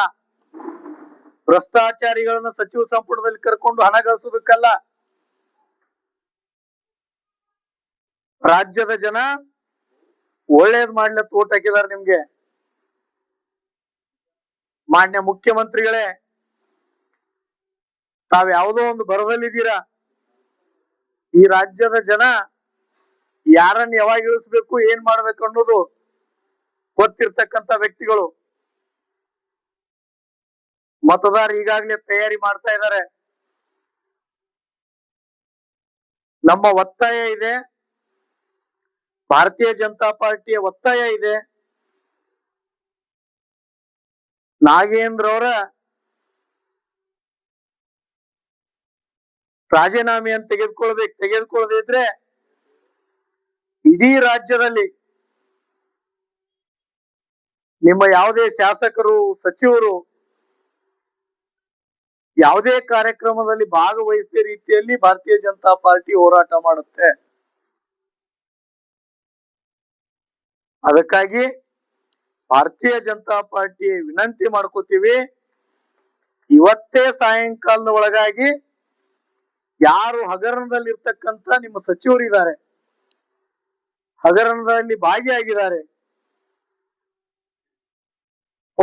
ಭ್ರಷ್ಟಾಚಾರಿಗಳನ್ನ ಸಚಿವ ಸಂಪುಟದಲ್ಲಿ ಕರ್ಕೊಂಡು ಹಣ ಗಳಿಸೋದಕ್ಕಲ್ಲ. ರಾಜ್ಯದ ಜನ ಒಳ್ಳೇದ್ ಮಾಡ್ಲತ್ ಓಟ್ ಹಾಕಿದಾರೆ ನಿಮ್ಗೆ. ಮಾನ್ಯ ಮುಖ್ಯಮಂತ್ರಿಗಳೇ, ತಾವ್ ಯಾವುದೋ ಒಂದು ಬರದಲ್ಲಿದ್ದೀರಾ. ಈ ರಾಜ್ಯದ ಜನ ಯಾರನ್ನ ಯಾವಾಗ ಇಳಿಸ್ಬೇಕು, ಏನ್ ಮಾಡ್ಬೇಕು ಅನ್ನೋದು ಗೊತ್ತಿರ್ತಕ್ಕಂತ ವ್ಯಕ್ತಿಗಳು. ಮತದಾರ ಈಗಾಗಲೇ ತಯಾರಿ ಮಾಡ್ತಾ ಇದ್ದಾರೆ. ನಮ್ಮ ಒತ್ತಾಯ ಇದೆ, ಭಾರತೀಯ ಜನತಾ ಪಾರ್ಟಿಯ ಒತ್ತಾಯ ಇದೆ. ನಾಗೇಂದ್ರ ಅವರ ರಾಜೀನಾಮೆಯನ್ನು ತೆಗೆದುಕೊಳ್ಳದೇ ಇದ್ರೆ ಇಡೀ ರಾಜ್ಯದಲ್ಲಿ ನಿಮ್ಮ ಯಾವುದೇ ಶಾಸಕರು, ಸಚಿವರು ಯಾವುದೇ ಕಾರ್ಯಕ್ರಮದಲ್ಲಿ ಭಾಗವಹಿಸದ ರೀತಿಯಲ್ಲಿ ಭಾರತೀಯ ಜನತಾ ಪಾರ್ಟಿ ಹೋರಾಟ ಮಾಡುತ್ತೆ. ಅದಕ್ಕಾಗಿ ಭಾರತೀಯ ಜನತಾ ಪಾರ್ಟಿ ವಿನಂತಿ ಮಾಡ್ಕೋತೀವಿ, ಇವತ್ತೇ ಸಾಯಂಕಾಲದ ಒಳಗಾಗಿ ಯಾರು ಹಗರಣದಲ್ಲಿ ಇರ್ತಕ್ಕಂತ ನಿಮ್ಮ ಸಚಿವರಿದ್ದಾರೆ, ಹಗರಣದಲ್ಲಿ ಭಾಗಿಯಾಗಿದ್ದಾರೆ,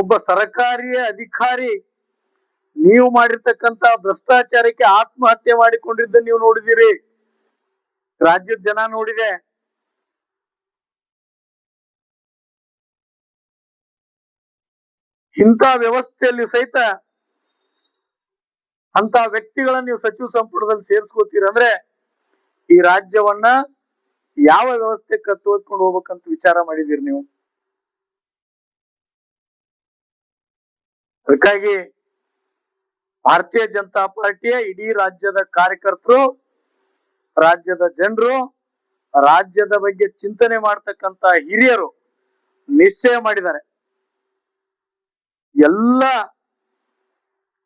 ಒಬ್ಬ ಸರ್ಕಾರಿ ಅಧಿಕಾರಿ ನೀವು ಮಾಡಿರ್ತಕ್ಕಂತ ಭ್ರಷ್ಟಾಚಾರಕ್ಕೆ ಆತ್ಮಹತ್ಯೆ ಮಾಡಿಕೊಂಡಿದ್ದ ನೀವು ನೋಡಿದಿರಿ, ರಾಜ್ಯದ ಜನ ನೋಡಿದೆ. ಇಂಥ ವ್ಯವಸ್ಥೆಯಲ್ಲಿ ಸಹಿತ ಅಂತ ವ್ಯಕ್ತಿಗಳನ್ನ ನೀವು ಸಚಿವ ಸಂಪುಟದಲ್ಲಿ ಸೇರಿಸ್ಕೋತೀರಂದ್ರೆ ಈ ರಾಜ್ಯವನ್ನ ಯಾವ ವ್ಯವಸ್ಥೆ ಕತ್ತೊಂಡು ಹೋಗ್ಬೇಕಂತ ವಿಚಾರ ಮಾಡಿದಿರಿ ನೀವು. ಅದಕ್ಕಾಗಿ ಭಾರತೀಯ ಜನತಾ ಪಾರ್ಟಿಯ ಇಡೀ ರಾಜ್ಯದ ಕಾರ್ಯಕರ್ತರು, ರಾಜ್ಯದ ಜನರು, ರಾಜ್ಯದ ಬಗ್ಗೆ ಚಿಂತನೆ ಮಾಡ್ತಕ್ಕಂತ ಹಿರಿಯರು ನಿಶ್ಚಯ ಮಾಡಿದ್ದಾರೆ. ಎಲ್ಲ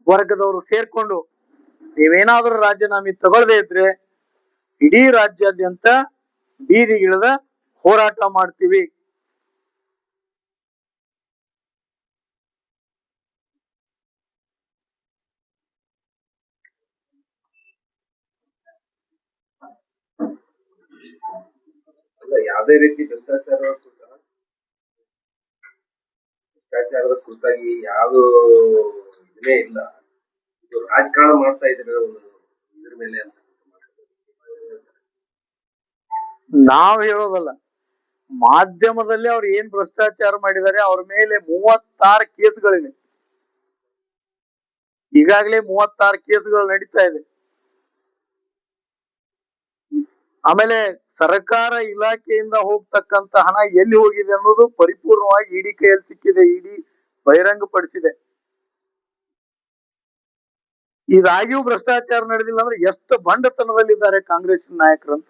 ವರ್ಗದವರು ಸೇರ್ಕೊಂಡು ನೀವೇನಾದ್ರೂ ರಾಜೀನಾಮೆ ತಗೊಳ್ಳದೆ ಇದ್ರೆ ಇಡೀ ರಾಜ್ಯಾದ್ಯಂತ ಬೀದಿಗಿಳಿದ ಹೋರಾಟ ಮಾಡ್ತೀವಿ. ಯಾವುದೇ ರೀತಿ ಭ್ರಷ್ಟಾಚಾರದ ಕುರಿತಾಗಿ ಯಾವುದು ಇದನ್ನೇ ಇಲ್ಲ. ಇದು ರಾಜಕಾರಣ ಮಾಡ್ತಾ ಇದ್ರೆ ಇದ್ರ ಮೇಲೆ ಅಂತ ನಾವ್ ಹೇಳೋದಲ್ಲ, ಮಾಧ್ಯಮದಲ್ಲಿ ಅವ್ರು ಏನ್ ಭ್ರಷ್ಟಾಚಾರ ಮಾಡಿದ್ದಾರೆ ಅವ್ರ ಮೇಲೆ 36 ಕೇಸ್ಗಳಿವೆ. ಈಗಾಗಲೇ 36 ಕೇಸ್ಗಳು ನಡೀತಾ ಇದೆ. ಆಮೇಲೆ ಸರ್ಕಾರ ಇಲಾಖೆಯಿಂದ ಹೋಗ್ತಕ್ಕಂತ ಹಣ ಎಲ್ಲಿ ಹೋಗಿದೆ ಅನ್ನೋದು ಪರಿಪೂರ್ಣವಾಗಿ ಇಡಿ ಕೈಯಲ್ಲಿ ಸಿಕ್ಕಿದೆ, ಇಡಿ ಬಹಿರಂಗಪಡಿಸಿದೆ. ಇದಾಗಿಯೂ ಭ್ರಷ್ಟಾಚಾರ ನಡೆದಿಲ್ಲ ಅಂದ್ರೆ ಎಷ್ಟು ಬಂಡತನದಲ್ಲಿದ್ದಾರೆ ಕಾಂಗ್ರೆಸ್ ನಾಯಕರಂತ.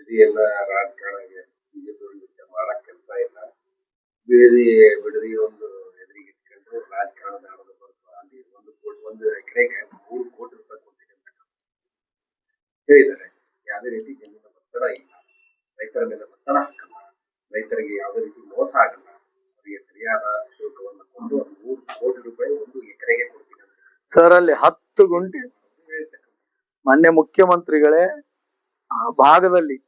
ಎಲ್ಲ ರಾಜಕಾರಣ ಮಾಡಕ್ ಕೆಲಸ ಇಲ್ಲ. ಬಿಡದಿ ಒಂದು ಎದುರಿಗೆ ಇಟ್ಕೊಂಡು ರಾಜಕಾರಣದ ಅಲ್ಲಿ ಒಂದು ಎಕರೆಗೆ 3 ಕೋಟಿ ರೂಪಾಯಿ ಕೊಟ್ಟಿದೆ ಅಂತ ಹೇಳಿದ್ದಾರೆ. ಯಾವುದೇ ರೀತಿ ಜಮೀನಿನ ಒತ್ತಡ ಇಲ್ಲ, ರೈತರ ಮೇಲೆ ಒತ್ತಡ ಹಾಕಲ್ಲ, ರೈತರಿಗೆ ಯಾವುದೇ ರೀತಿ ಮೋಸ ಆಗಲ್ಲ, ಅವರಿಗೆ ಸರಿಯಾದ ಶುಲ್ಕವನ್ನು ಕೊಟ್ಟು 3 ಕೋಟಿ ರೂಪಾಯಿ ಒಂದು ಎಕರೆಗೆ ಕೊಡ್ತೀನಿ ಸರ್. ಅಲ್ಲಿ 10 ಗುಂಟೆ ಮಾನ್ಯ ಮುಖ್ಯಮಂತ್ರಿಗಳೇ, ಆ ಭಾಗದಲ್ಲಿ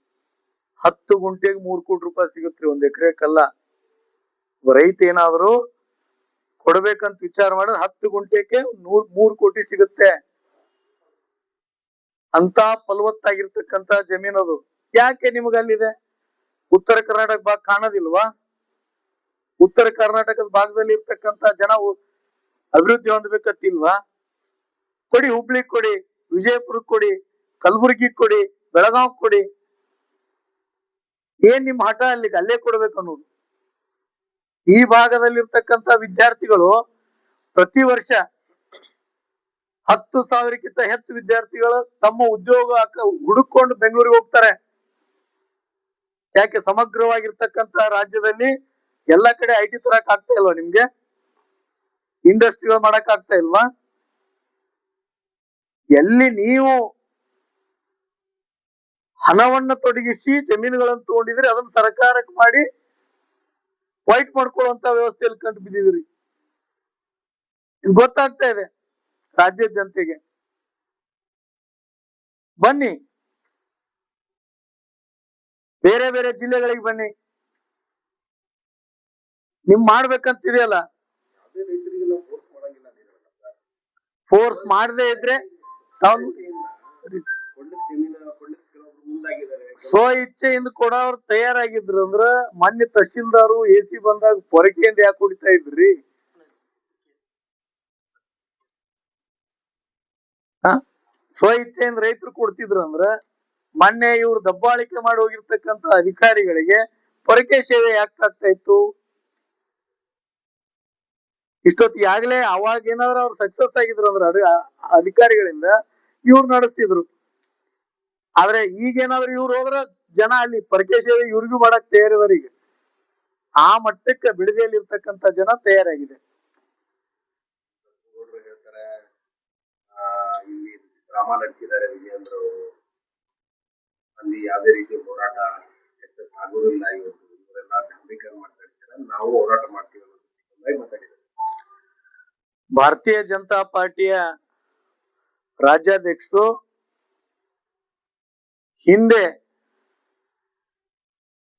10 ಗುಂಟೆಗೆ 3 ಕೋಟಿ ರೂಪಾಯಿ ಸಿಗುತ್ತೆ, 1 ಎಕರೆಕಲ್ಲ. ರೈತ ಏನಾದ್ರು ಕೊಡ್ಬೇಕಂತ ವಿಚಾರ ಮಾಡಿದ್ರೆ 10 ಗುಂಟೆಗೆ 3 ಕೋಟಿ ಸಿಗುತ್ತೆ. ಅಂತ ಫಲವತ್ತಾಗಿರ್ತಕ್ಕಂತ ಜಮೀನದು. ಯಾಕೆ ನಿಮ್ಗೆ ಅಲ್ಲಿದೆ? ಉತ್ತರ ಕರ್ನಾಟಕ ಭಾಗ ಕಾಣೋದಿಲ್ವಾ? ಉತ್ತರ ಕರ್ನಾಟಕದ ಭಾಗದಲ್ಲಿ ಇರ್ತಕ್ಕಂತ ಜನ ಅಭಿವೃದ್ಧಿ ಹೊಂದಬೇಕಂತಿಲ್ವಾ? ಕೊಡಿ, ಹುಬ್ಳಿ ಕೊಡಿ, ವಿಜಯಪುರ ಕೊಡಿ, ಕಲಬುರ್ಗಿ ಕೊಡಿ, ಬೆಳಗಾವ್ ಕೊಡಿ, ಏನ್ ನಿಮ್ ಹಠ ಅಲ್ಲಿಗೆ ಅಲ್ಲೇ ಕೊಡ್ಬೇಕು ಅನ್ನೋದು. ಈ ಭಾಗದಲ್ಲಿರ್ತಕ್ಕಂಥ ವಿದ್ಯಾರ್ಥಿಗಳು ಪ್ರತಿ ವರ್ಷ 10,000ಕ್ಕಿಂತ ಹೆಚ್ಚು ವಿದ್ಯಾರ್ಥಿಗಳು ತಮ್ಮ ಉದ್ಯೋಗ ಹುಡುಕೊಂಡು ಬೆಂಗಳೂರಿಗೆ ಹೋಗ್ತಾರೆ. ಯಾಕೆ? ಸಮಗ್ರವಾಗಿರ್ತಕ್ಕಂಥ ರಾಜ್ಯದಲ್ಲಿ ಎಲ್ಲಾ ಕಡೆ ಐಟಿ ತರಕ್ ಆಗ್ತಾ ಇಲ್ವಾ ನಿಮ್ಗೆ? ಇಂಡಸ್ಟ್ರಿಗಳು ಮಾಡಕ್ ಆಗ್ತಾ ಇಲ್ವಾ? ಎಲ್ಲಿ ನೀವು ಹಣವನ್ನ ತೊಡಗಿಸಿ ಜಮೀನುಗಳನ್ನು ತಗೊಂಡಿದ್ರಿ ಅದನ್ನ ಸರ್ಕಾರಕ್ಕೆ ಮಾಡಿ ವೈಟ್ ಮಾಡ್ಕೊಳ್ಳುವಂತ ವ್ಯವಸ್ಥೆಯಲ್ಲಿ ಕಂಡು ಬಿದ್ದಿದ್ರಿ. ಇದು ಗೊತ್ತಾಗ್ತಾ ಇದೆ ರಾಜ್ಯದ ಜನತೆಗೆ. ಬನ್ನಿ, ಬೇರೆ ಬೇರೆ ಜಿಲ್ಲೆಗಳಿಗೆ ಬನ್ನಿ, ನಿಮ್ ಮಾಡ್ಬೇಕಂತಿದೆಯಲ್ಲ. ಫೋರ್ಸ್ ಮಾಡದೇ ಇದ್ರೆ ತಾವು ಸ್ವ ಇಚ್ಛೆಯಿಂದ ಕೊಡೋರು ತಯಾರಾಗಿದ್ರು ಅಂದ್ರ ಮೊನ್ನೆ ತಹಶೀಲ್ದಾರು AC ಬಂದಾಗ ಪೊರಕೆಯಿಂದ ಯಾಕೆ ಕುಡಿತಾ ಇದ್ರಿ? ಸ್ವ ಇಚ್ಛೆಯಿಂದ ರೈತರು ಕೊಡ್ತಿದ್ರು ಅಂದ್ರ ಮೊನ್ನೆ ಇವ್ರು ದಬ್ಬಾಳಿಕೆ ಮಾಡಿ ಹೋಗಿರ್ತಕ್ಕಂಥ ಅಧಿಕಾರಿಗಳಿಗೆ ಪೊರಕೆ ಸೇವೆ ಯಾಕೆ ಆಗ್ತಾ ಇತ್ತು? ಇಷ್ಟೊತ್ತಿಗೆ ಆಗ್ಲೇ ಅವಾಗ ಏನಾದ್ರು ಅವ್ರು ಸಕ್ಸಸ್ ಆಗಿದ್ರು ಅಂದ್ರೆ ಅಧಿಕಾರಿಗಳಿಂದ ಇವ್ರು ನಡೆಸ್ತಿದ್ರು. ಆದ್ರೆ ಈಗೇನಾದ್ರು ಇವ್ರು ಹೋದ್ರ ಜನ ಅಲ್ಲಿ ಪರಕೆ ಸೇವೆ ಇವ್ರಿಗೂ ಮಾಡಕ್ ತಯಾರಿದಾರ. ಈಗ ಆ ಮಟ್ಟಕ್ಕೆ ಬಿಡದಿಯಲ್ಲಿ ಇರ್ತಕ್ಕಂಥ ಜನ ತಯಾರಾಗಿದೆ. ಇಲ್ಲಿ ಡ್ರಾಮಾ ನಡೆಸಿದ್ದಾರೆ ವಿಜಯೇಂದ್ರ ಅವರು. ಅಲ್ಲಿ ಯಾವುದೇ ರೀತಿ ಹೋರಾಟ ಸಕ್ಸಸ್ ಆಗೋದಿಲ್ಲ. ಇವತ್ತು ಇವರೆಲ್ಲ ಡಂಬೀಕರಣ ಮಾಡ್ತಾರೆ, ನಾವು ಹೋರಾಟ ಮಾಡ್ತೀವಿ ಅನ್ನೋದು ಮಾತಾಡಿದ್ದಾರೆ. ಭಾರತೀಯ ಜನತಾ ಪಾರ್ಟಿಯ ರಾಜ್ಯಾಧ್ಯಕ್ಷರು ಹಿಂದೆ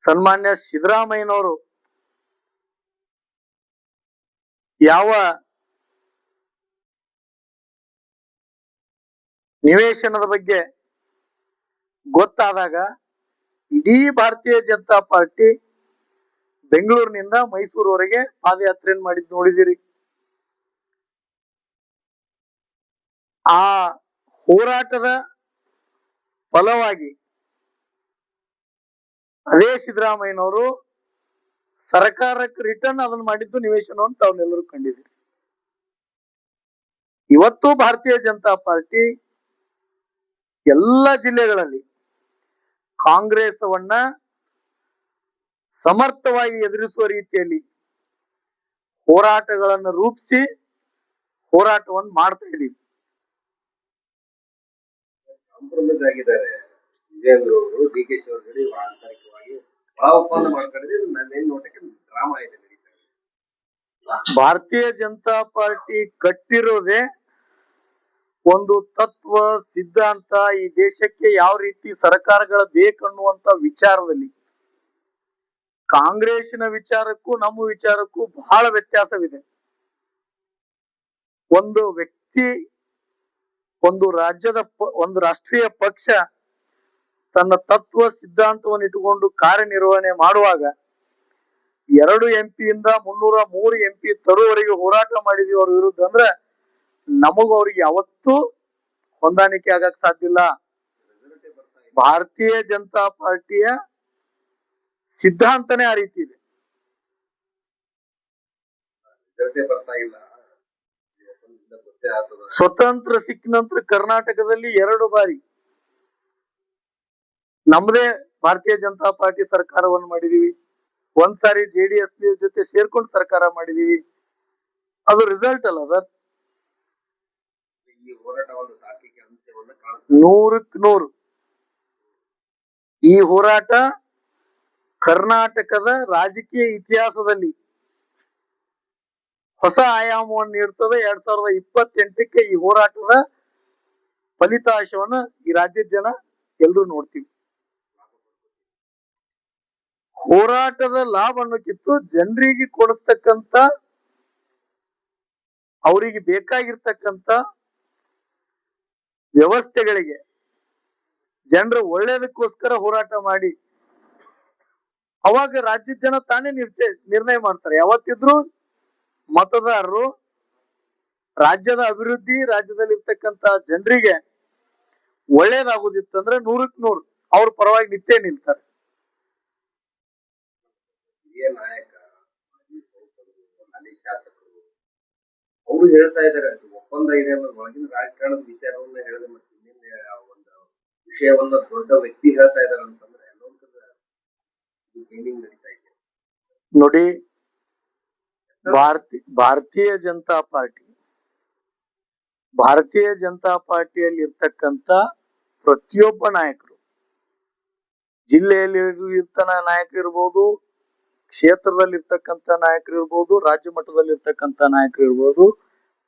ಸನ್ಮಾನ್ಯ ಸಿದ್ದರಾಮಯ್ಯನವರು ಯಾವ ನಿವೇಶನದ ಬಗ್ಗೆ ಗೊತ್ತಾದಾಗ ಇಡೀ ಭಾರತೀಯ ಜನತಾ ಪಾರ್ಟಿ ಬೆಂಗಳೂರಿನಿಂದ ಮೈಸೂರುವರೆಗೆ ಪಾದಯಾತ್ರೆಯನ್ನು ಮಾಡಿದ್ ನೋಡಿದಿರಿ. ಆ ಹೋರಾಟದ ಫಲವಾಗಿ ಅದೇ ಸಿದ್ದರಾಮಯ್ಯನವರು ಸರ್ಕಾರಕ್ಕೆ ರಿಟರ್ನ್ ಅದನ್ನ ಮಾಡಿದ್ದು ನಿವೇಶನವನ್ನು ತಾವನ್ನೆಲ್ಲರೂ ಕಂಡಿದ್ದೀರಿ. ಇವತ್ತು ಭಾರತೀಯ ಜನತಾ ಪಾರ್ಟಿ ಎಲ್ಲ ಜಿಲ್ಲೆಗಳಲ್ಲಿ ಕಾಂಗ್ರೆಸ್ವನ್ನ ಸಮರ್ಥವಾಗಿ ಎದುರಿಸುವ ರೀತಿಯಲ್ಲಿ ಹೋರಾಟಗಳನ್ನು ರೂಪಿಸಿ ಹೋರಾಟವನ್ನು ಮಾಡ್ತಾ ಇದ್ದೀವಿ. ಕಾಂಪ್ರಮೈಸ್ ಆಗಿದ್ದಾರೆ ವಿಜಯೇಂದ್ರ ಅವರು. DK ಶಿವರ ಜೊತೆ ಆಂತರಿಕವಾಗಿ ಬಹಳ ಒಪ್ಪಂದ ಮಾಡ್ಕೊಂಡಿದ್ರೆ ನನ್ನೇನ್ ನೋಟಕ್ಕೆ ಡ್ರಾಮಾ ಇದೆ ನಡೀತಾ ಇದೆ. ಭಾರತೀಯ ಜನತಾ ಪಾರ್ಟಿ ಕಟ್ಟಿರೋದೇ ಒಂದು ತತ್ವ ಸಿದ್ಧಾಂತ, ಈ ದೇಶಕ್ಕೆ ಯಾವ ರೀತಿ ಸರ್ಕಾರಗಳ ಬೇಕನ್ನುವಂತ ವಿಚಾರದಲ್ಲಿ. ಕಾಂಗ್ರೆಸ್ಸಿನ ವಿಚಾರಕ್ಕೂ ನಮ್ಮ ವಿಚಾರಕ್ಕೂ ಬಹಳ ವ್ಯತ್ಯಾಸವಿದೆ. ಒಂದು ವ್ಯಕ್ತಿ, ಒಂದು ರಾಜ್ಯದ ಒಂದು ರಾಷ್ಟ್ರೀಯ ಪಕ್ಷ ತನ್ನ ತತ್ವ ಸಿದ್ಧಾಂತವನ್ನು ಇಟ್ಟುಕೊಂಡು ಕಾರ್ಯನಿರ್ವಹಣೆ ಮಾಡುವಾಗ 2 MP ಇಂದ 303 MP ತರುವವರೆಗೆ ಹೋರಾಟ ಮಾಡಿದೀವಿ ಅವ್ರ ವಿರುದ್ಧ ಅಂದ್ರೆ ನಮಗ ಅವ್ರಿಗೆ ಯಾವತ್ತೂ ಹೊಂದಾಣಿಕೆ ಆಗಕ್ ಸಾಧ್ಯ ಇಲ್ಲ. ಭಾರತೀಯ ಜನತಾ ಪಾರ್ಟಿಯ ಸಿದ್ಧಾಂತನೇ ಆ ರೀತಿ ಇದೆ. ಸ್ವತಂತ್ರ ಸಿಕ್ಕ ನಂತರ ಕರ್ನಾಟಕದಲ್ಲಿ 2 ಬಾರಿ ನಮ್ಮದೇ ಭಾರತೀಯ ಜನತಾ ಪಾರ್ಟಿ ಸರ್ಕಾರವನ್ನು ಮಾಡಿದೀವಿ. ಒಂದ್ಸಾರಿ JDS ಜೊತೆ ಸೇರ್ಕೊಂಡು ಸರ್ಕಾರ ಮಾಡಿದೀವಿ. ಅದು ರಿಸಲ್ಟ್ ಅಲ್ಲ ಸರ್. 100ಕ್ಕೆ 100 ಈ ಹೋರಾಟ ಕರ್ನಾಟಕದ ರಾಜಕೀಯ ಇತಿಹಾಸದಲ್ಲಿ ಹೊಸ ಆಯಾಮವನ್ನು ನೀಡ್ತದೆ. 2028ಕ್ಕೆ ಈ ಹೋರಾಟದ ಫಲಿತಾಂಶವನ್ನ ಈ ರಾಜ್ಯದ ಜನ ಎಲ್ರೂ ನೋಡ್ತೀವಿ. ಹೋರಾಟದ ಲಾಭ ಅನ್ನೋಕ್ಕಿಂತ ಜನರಿಗೆ ಕೊಡಿಸ್ತಕ್ಕಂತ, ಅವರಿಗೆ ಬೇಕಾಗಿರ್ತಕ್ಕಂತ ವ್ಯವಸ್ಥೆಗಳಿಗೆ ಜನರ ಒಳ್ಳೇದಕ್ಕೋಸ್ಕರ ಹೋರಾಟ ಮಾಡಿ ಅವಾಗ ರಾಜ್ಯದ ಜನ ತಾನೇ ನಿರ್ಣಯ ಮಾಡ್ತಾರೆ. ಯಾವತ್ತಿದ್ರು ಮತದಾರರು ರಾಜ್ಯದ ಅಭಿವೃದ್ಧಿ, ರಾಜ್ಯದಲ್ಲಿ ಇರ್ತಕ್ಕಂತ ಜನರಿಗೆ ಒಳ್ಳೇದಾಗುದಿತ್ತಂದ್ರೆ 100ಕ್ಕೆ 100 ಅವ್ರ ಪರವಾಗಿ ನಿತ್ಯ ನಿಲ್ತಾರೆ. ಹಿರಿಯ ನಾಯಕ ಅಲ್ಲಿ ಶಾಸಕರು ಅವರು ಹೇಳ್ತಾ ಇದ್ದಾರೆ ಅದು ಒಪ್ಪಂದ ಇದೆ ಅನ್ನೋದು ಒಳಗಿನ ರಾಜಕಾರಣದ ವಿಚಾರವನ್ನ ಹೇಳಿದ್ರೆ ಮತ್ತೆ ಇನ್ನೇನ್ ಒಂದು ವಿಷಯವನ್ನ ದೊಡ್ಡ ವ್ಯಕ್ತಿ ಹೇಳ್ತಾ ಇದಾರೆ ಅಂತಂದ್ರೆ ಗೇಮಿಂಗ್ ನಡೀತಾ ಇದೆ ನೋಡಿ. ಭಾರತೀಯ ಜನತಾ ಪಾರ್ಟಿಯಲ್ಲಿ ಇರ್ತಕ್ಕಂತ ಪ್ರತಿಯೊಬ್ಬ ನಾಯಕರು, ಜಿಲ್ಲೆಯಲ್ಲಿ ಇರ್ತನ ನಾಯಕರು ಇರ್ಬೋದು, ಕ್ಷೇತ್ರದಲ್ಲಿ ಇರ್ತಕ್ಕಂತ ನಾಯಕರು ಇರ್ಬೋದು, ರಾಜ್ಯ ಮಟ್ಟದಲ್ಲಿ ಇರ್ತಕ್ಕಂತ ನಾಯಕರು ಇರ್ಬೋದು,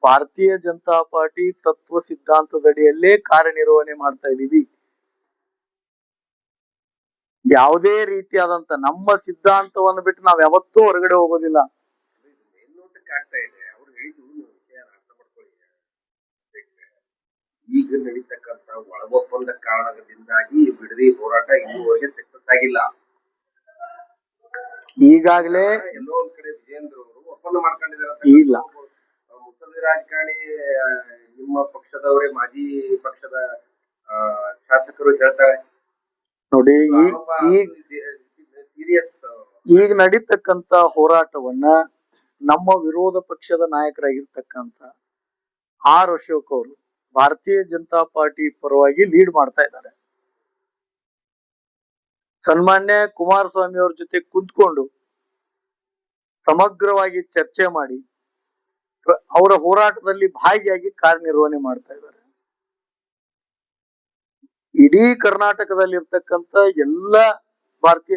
ಭಾರತೀಯ ಜನತಾ ಪಾರ್ಟಿ ತತ್ವ ಸಿದ್ಧಾಂತದಡಿಯಲ್ಲೇ ಕಾರ್ಯನಿರ್ವಹಣೆ ಮಾಡ್ತಾ ಇದೀವಿ. ಯಾವುದೇ ರೀತಿಯಾದಂತ ನಮ್ಮ ಸಿದ್ಧಾಂತವನ್ನು ಬಿಟ್ಟು ನಾವ್ ಯಾವತ್ತೂ ಹೊರಗಡೆ ಹೋಗೋದಿಲ್ಲ. ಮೇಲ್ನೋಟಕ್ಕೆ ಆಗ್ತಾ ಇದೆ ಅವ್ರು ಹೇಳಿದ್ದು ವಿಷಯ ಅರ್ಥ ಮಾಡ್ಕೊಳ್ಳಿ. ಈಗ ನಡೀತಕ್ಕಂತ ಒಳಗೊಪ್ಪಂದ ಕಾರಣದಿಂದಾಗಿ ಬಿಡದಿ ಹೋರಾಟ ಇದುವರೆಗೆ ಸಕ್ಸಸ್ ಆಗಿಲ್ಲ. ಈಗಾಗಲೇ ಎಲ್ಲೋ ಒಂದ್ ಕಡೆ ವಿಜೇಂದ್ರ ಅವರು ಒಪ್ಪಂದ ಮಾಡ್ಕೊಂಡಿದ್ದಾರೆ. ಇಲ್ಲ, ಮುತ್ಸದಿ ರಾಜಕಾರಣಿ ನಿಮ್ಮ ಪಕ್ಷದವರೇ ಮಾಜಿ ಪಕ್ಷದ ಶಾಸಕರು ಹೇಳ್ತಾರೆ ನೋಡಿ. ಸೀರಿಯಸ್ ಈಗ ನಡೀತಕ್ಕಂತ ಹೋರಾಟವನ್ನ ನಮ್ಮ ವಿರೋಧ ಪಕ್ಷದ ನಾಯಕರಾಗಿರ್ತಕ್ಕಂತ ಆರ್ ಅಶೋಕ್ ಅವರು ಭಾರತೀಯ ಜನತಾ ಪಾರ್ಟಿ ಪರವಾಗಿ ಲೀಡ್ ಮಾಡ್ತಾ ಇದ್ದಾರೆ. ಸನ್ಮಾನ್ಯ ಕುಮಾರಸ್ವಾಮಿ ಅವ್ರ ಜೊತೆ ಕುಂತ್ಕೊಂಡು ಸಮಗ್ರವಾಗಿ ಚರ್ಚೆ ಮಾಡಿ ಅವರ ಹೋರಾಟದಲ್ಲಿ ಭಾಗಿಯಾಗಿ ಕಾರ್ಯನಿರ್ವಹಣೆ ಮಾಡ್ತಾ ಇದ್ದಾರೆ. ಇಡೀ ಕರ್ನಾಟಕದಲ್ಲಿ ಇರ್ತಕ್ಕಂತ ಎಲ್ಲ ಭಾರತೀಯ